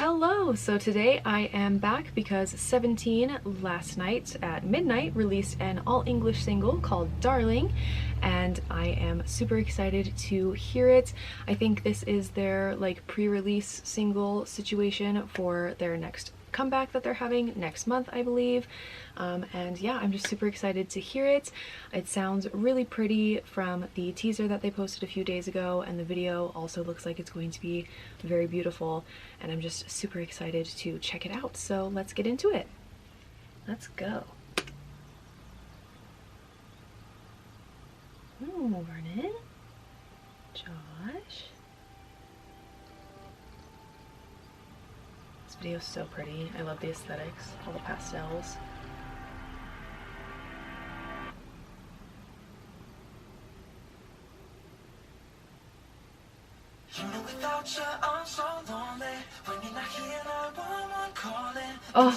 Hello! So today I am back because Seventeen last night at midnight released an all-English single called Darling, and I am super excited to hear it. I think this is their like pre-release single situation for their next comeback that they're having next month, I believe. And yeah, I'm just super excited to hear it. It sounds really pretty from the teaser that they posted a few days ago, and the video also looks like it's going to be very beautiful, and I'm just super excited to check it out. So let's get into it. Let's go. Ooh, Vernon, Josh. This video is so pretty. I love the aesthetics, all the pastels. Oh.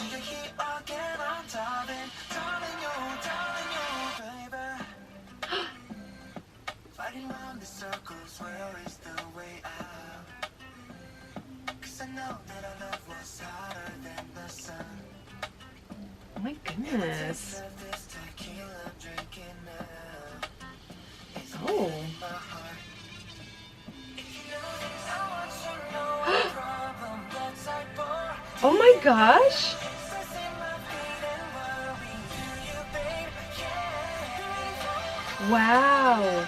Oh my goodness. Oh. Oh my gosh. Wow.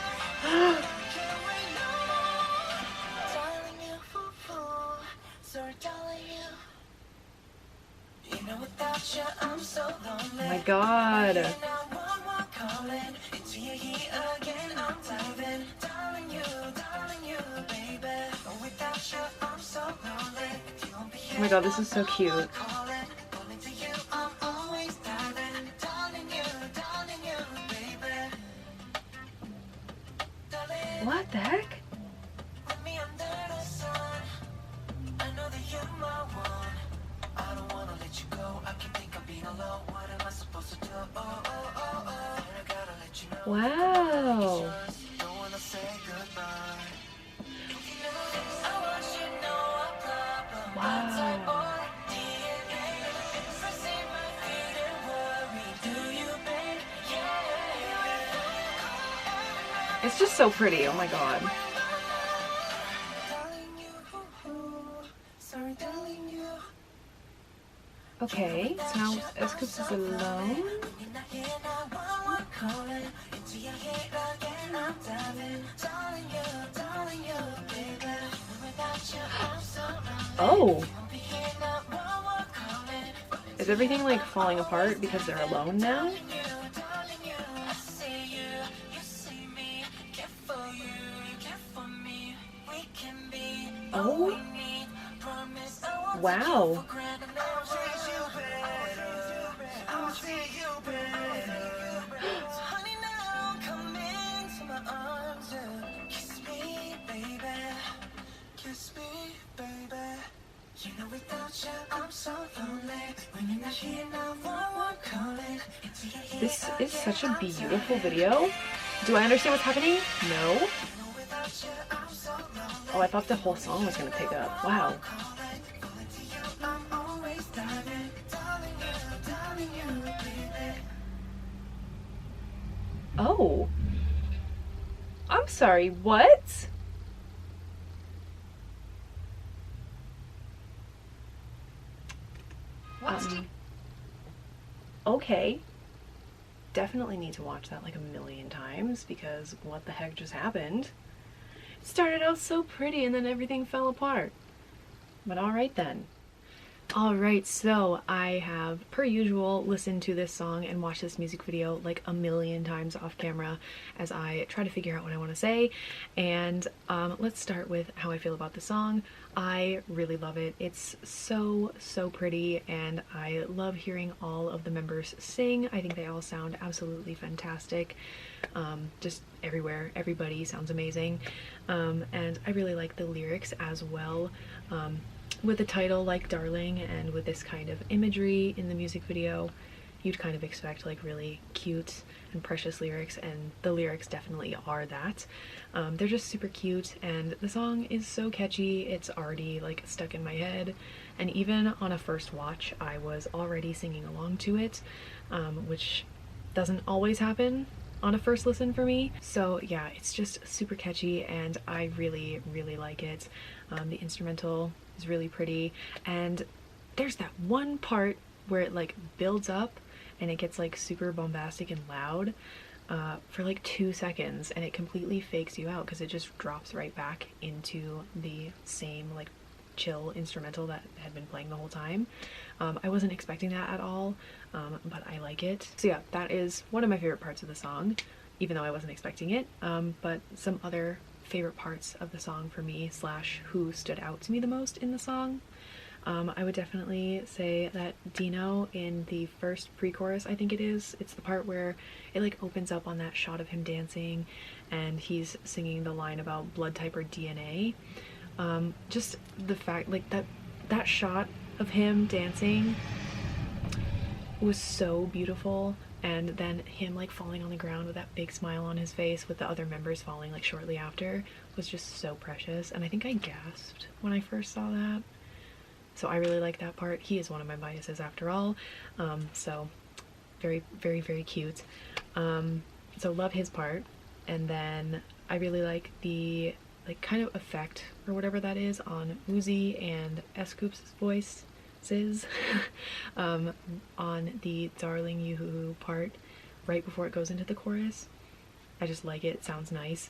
Oh my god. Oh my god, this is so cute. What the heck? Wow. Wow. It's just so pretty, oh my god. Okay, so now Escus is alone. Oh! Is everything like falling apart because they're alone now? Oh! Wow! This is such a beautiful video. Do I understand what's happening? No. Oh, I thought the whole song was gonna pick up. Wow. Oh. I'm sorry, what? Okay. Definitely need to watch that like a million times, because what the heck just happened? It started out so pretty and then everything fell apart. But alright then. Alright, so I have, per usual, listened to this song and watched this music video like a million times off camera as I try to figure out what I want to say. And let's start with how I feel about the song. I really love it. It's so pretty, and I love hearing all of the members sing. I think they all sound absolutely fantastic. Just everywhere, everybody sounds amazing. And I really like the lyrics as well. With a title like Darling and with this kind of imagery in the music video, you'd kind of expect like really cute and precious lyrics, and the lyrics definitely are that. They're just super cute, and the song is so catchy, it's already like stuck in my head, and even on a first watch I was already singing along to it, which doesn't always happen on a first listen for me. So yeah, it's just super catchy and I really like it. The instrumental is really pretty, and there's that one part where it like builds up and it gets like super bombastic and loud for like 2 seconds, and it completely fakes you out because it just drops right back into the same like chill instrumental that had been playing the whole time. I wasn't expecting that at all, but I like it. So yeah, that is one of my favorite parts of the song, even though I wasn't expecting it. But some other favorite parts of the song for me, slash who stood out to me the most in the song, I would definitely say that Dino in the first pre-chorus, I think it is, it's the part where it like opens up on that shot of him dancing and he's singing the line about blood type or DNA. Just the fact like that shot of him dancing was so beautiful, and then him like falling on the ground with that big smile on his face with the other members falling like shortly after was just so precious, and I think I gasped when I first saw that. So I really like that part. He is one of my biases after all, so very cute. So love his part. And then I really like the like kind of effect or whatever that is on Uzi and S-Coop's voices on the Darling You part right before it goes into the chorus. I just like it. It sounds nice,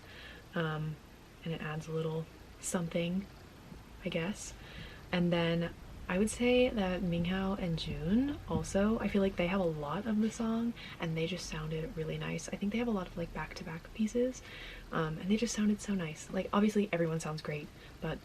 and it adds a little something, I guess. And then I would say that Minghao and June also, I feel like they have a lot of the song and they just sounded really nice. I think they have a lot of like back-to-back pieces, and they just sounded so nice. Like obviously everyone sounds great, but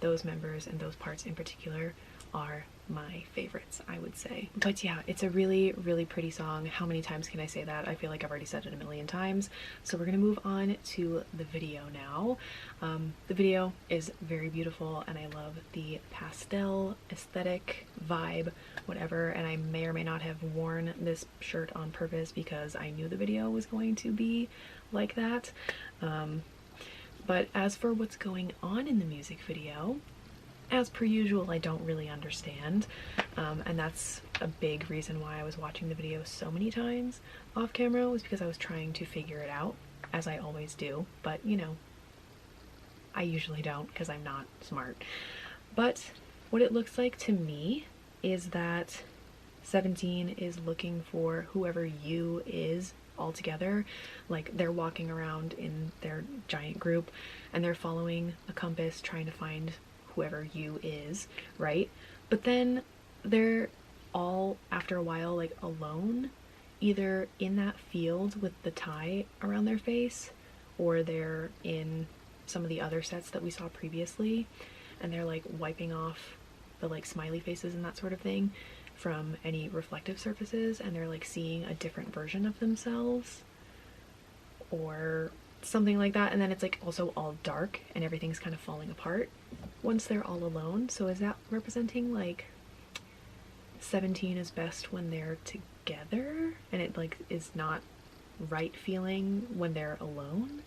those members and those parts in particular are my favorites, I would say. But yeah, it's a really pretty song. How many times can I say that? I feel like I've already said it a million times. So we're gonna move on to the video now. The video is very beautiful and I love the pastel aesthetic vibe, whatever, and I may or may not have worn this shirt on purpose because I knew the video was going to be like that. But as for what's going on in the music video, as per usual, I don't really understand, and that's a big reason why I was watching the video so many times off camera, was because I was trying to figure it out, as I always do, but you know, I usually don't because I'm not smart. But what it looks like to me is that Seventeen is looking for whoever you is all together. Like they're walking around in their giant group and they're following a compass trying to find whoever you is, right? But then they're all after a while like alone, either in that field with the tie around their face, or they're in some of the other sets that we saw previously and they're like wiping off the like smiley faces and that sort of thing from any reflective surfaces, and they're like seeing a different version of themselves or something like that. And then it's like also all dark and everything's kind of falling apart once they're all alone. So is that representing like 17 is best when they're together and it like is not right feeling when they're alone?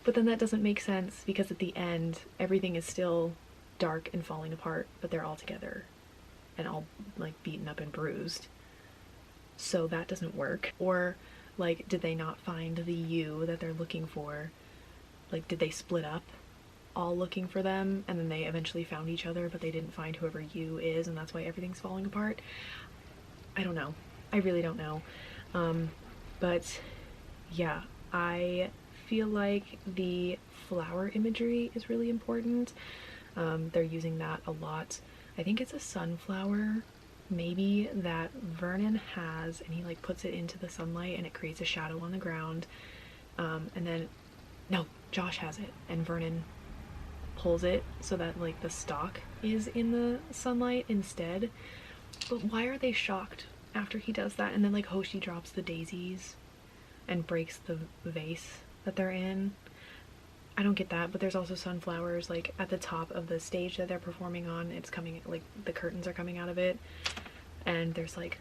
But then that doesn't make sense because at the end everything is still dark and falling apart, but they're all together and all like beaten up and bruised. So that doesn't work. Or like, did they not find the you that they're looking for? Like, did they split up all looking for them and then they eventually found each other but they didn't find whoever you is and that's why everything's falling apart? I don't know. I really don't know. But yeah, I feel like the flower imagery is really important. They're using that a lot. I think it's a sunflower maybe that Vernon has, and he like puts it into the sunlight and it creates a shadow on the ground, and then no, Josh has it and Vernon pulls it so that like the stalk is in the sunlight instead. But why are they shocked after he does that and then like Hoshi drops the daisies and breaks the vase that they're in? I don't get that. But there's also sunflowers like at the top of the stage that they're performing on. It's coming, like the curtains are coming out of it, and there's like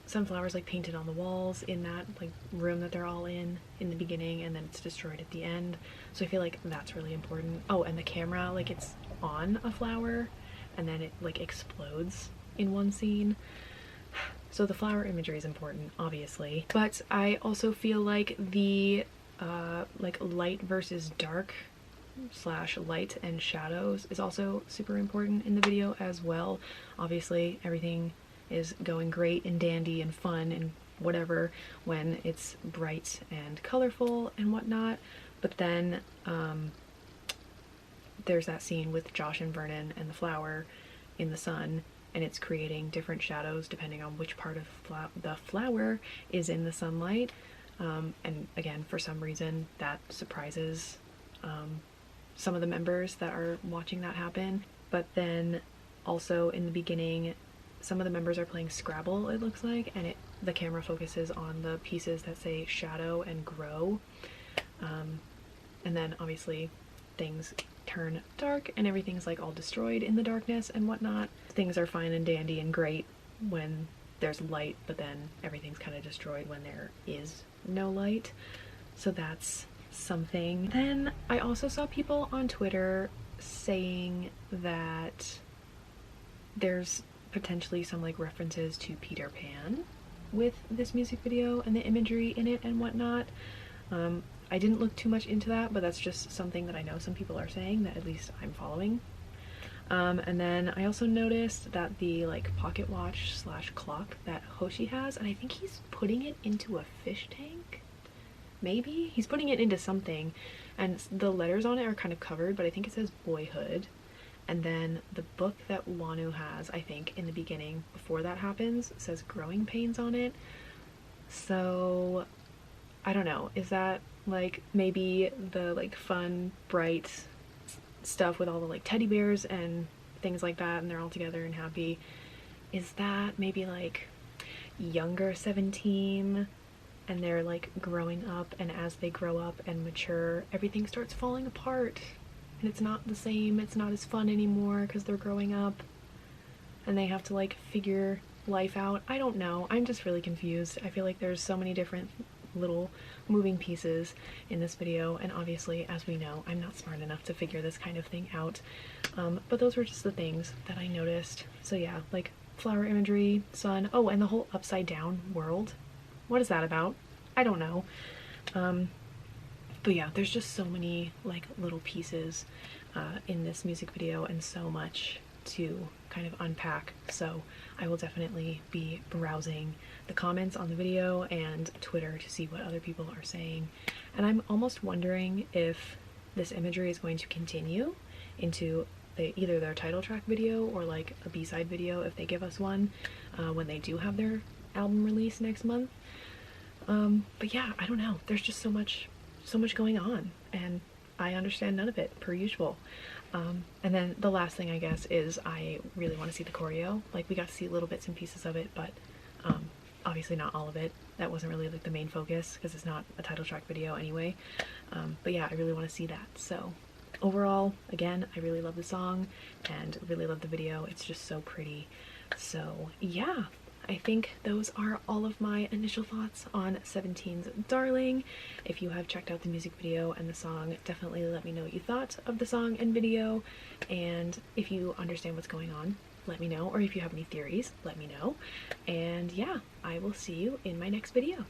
sunflowers like painted on the walls in that like room that they're all in the beginning, and then it's destroyed at the end. So I feel like that's really important. Oh, and the camera, like it's on a flower and then it like explodes in one scene. So the flower imagery is important, obviously, but I also feel like the like light versus dark slash light and shadows is also super important in the video as well. Obviously everything is going great and dandy and fun and whatever when it's bright and colorful and whatnot, but then there's that scene with Josh and Vernon and the flower in the sun, and it's creating different shadows depending on which part of the flower is in the sunlight, and again, for some reason that surprises some of the members that are watching that happen. But then also in the beginning, some of the members are playing Scrabble, it looks like, and the camera focuses on the pieces that say shadow and grow, and then obviously things turn dark and everything's like all destroyed in the darkness and whatnot. Things are fine and dandy and great when there's light, but then everything's kind of destroyed when there is no light. So that's something. Then I also saw people on Twitter saying that there's potentially some like references to Peter Pan with this music video and the imagery in it and whatnot. I didn't look too much into that, but that's just something that I know some people are saying that at least I'm following. And then I also noticed that the like pocket watch slash clock that Hoshi has, and I think he's putting it into a fish tank. Maybe he's putting it into something, and the letters on it are kind of covered, but I think it says Boyhood. And then the book that Wanu has, I think in the beginning before that happens, says Growing Pains on it. So I don't know, is that like maybe the like fun bright stuff with all the like teddy bears and things like that, and they're all together and happy? Is that maybe like younger 17 and they're like growing up, and as they grow up and mature everything starts falling apart and it's not the same, it's not as fun anymore because they're growing up and they have to like figure life out? I don't know, I'm just really confused. I feel like there's so many different little moving pieces in this video, and obviously, as we know, I'm not smart enough to figure this kind of thing out, but those were just the things that I noticed. So yeah, like flower imagery, sun, oh, and the whole upside down world. What is that about? I don't know. But yeah, there's just so many like little pieces in this music video and so much to kind of unpack. So I will definitely be browsing the comments on the video and Twitter to see what other people are saying. And I'm almost wondering if this imagery is going to continue into either their title track video or like a B-side video if they give us one when they do have their album release next month. But yeah, I don't know. There's just so much going on, and I understand none of it, per usual. And then the last thing I guess is I really want to see the choreo. Like, we got to see little bits and pieces of it, but obviously not all of it. That wasn't really like the main focus because it's not a title track video anyway. But yeah, I really want to see that. So overall, again, I really love the song and really love the video. It's just so pretty. So yeah, I think those are all of my initial thoughts on Seventeen's Darling. If you have checked out the music video and the song, definitely let me know what you thought of the song and video, and if you understand what's going on, let me know, or if you have any theories, let me know. And yeah, I will see you in my next video.